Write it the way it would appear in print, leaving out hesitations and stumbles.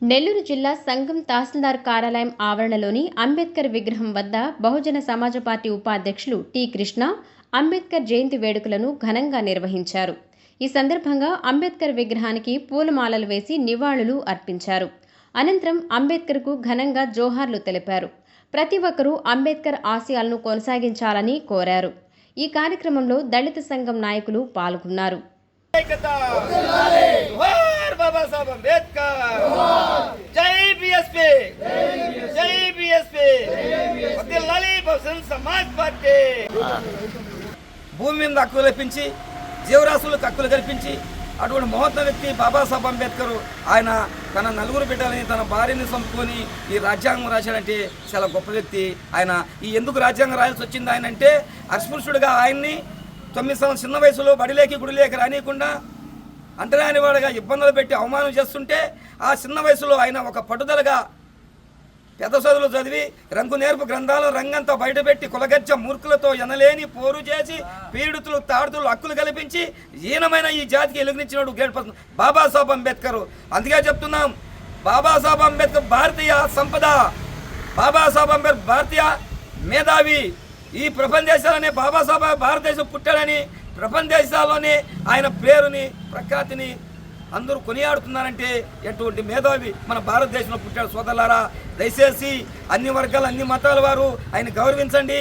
నెల్లూరు జిల్లా సంఘం తహసీల్దార్ కార్యాలయం ఆవరణలోని అంబేద్కర్ విగ్రహం వద్ద బహుజన సమాజ పార్టీ ఉపాధ్యక్షులు టి కృష్ణ అంబేద్కర్ జయంతి వేడుకలను ఘనంగా నిర్వహించారు. ఈ సందర్భంగా అంబేద్కర్ విగ్రహానికి పూలమాలలు వేసి నివాళులు అర్పించారు. అనంతరం అంబేద్కర్కు ఘనంగా జోహార్లు తెలిపారు. ప్రతి ఒక్కరూ అంబేద్కర్ ఆశయాలను కొనసాగించాలని కోరారు. ఈ కార్యక్రమంలో దళిత సంఘం నాయకులు పాల్గొన్నారు. बाबा साहब अंबेडकर जय बीएसपी जय बीएसपी వదిలాలి బహుజన సమాజ్ పార్టీ భూమి మీద హక్కులు కల్పించి జీవరాశులకు హక్కులు కల్పించి అటువంటి మహోన్నత వ్యక్తి బాబాసాహెబ్ అంబేద్కర్ ఆయన తన నలుగురు బిడ్డలని తన భార్యని చంపుకొని ఈ రాజ్యాంగం రాశాడంటే చాలా గొప్ప వ్యక్తి. ఆయన ఈ ఎందుకు రాజ్యాంగం రాయాల్సి వచ్చింది ఆయన అంటే అస్పృశ్యుడిగా ఆయన్ని 9 సంవత్సరాల చిన్న వయసులో బడిలేకి గుడిలేకి రానియకుండా అంటరాని వాడుగా ఇబ్బందులు పెట్టి అవమానం చేస్తుంటే ఆ చిన్న వయసులో ఆయన ఒక పట్టుదలగా పెద్ద చదువులు చదివి రంగు నేర్పు గ్రంథాలు రంగంతో బయటపెట్టి కులగజ్జ మూర్ఖులతో ఎనలేని పోరు చేసి పీడితులు తాడుతులు హక్కులు కల్పించి ఈయనమైన ఈ జాతికి ఎలుగునిచ్చినప్పుడు గ్రేట్ పర్సన్ బాబాసాహెబ్ అంబేద్కర్. అందుకే చెప్తున్నాం, బాబాసాహెబ్ అంబేద్కర్ భారతీయ సంపద, బాబాసాహెబ్ అంబేద్కర్ భారతీయ మేధావి. ఈ ప్రపంచ దేశాలనే బాబాసాహెబ్ భారతదేశం పుట్టాడని ప్రపంచ దేశాల్లోనే ఆయన పేరుని ప్రఖ్యాతిని అందరూ కొనియాడుతున్నారంటే ఎటువంటి మేధావి మన భారతదేశంలో పుట్టాడు. సోదరులారా, దయచేసి అన్ని వర్గాలు అన్ని మతాల వారు ఆయన గౌరవించండి.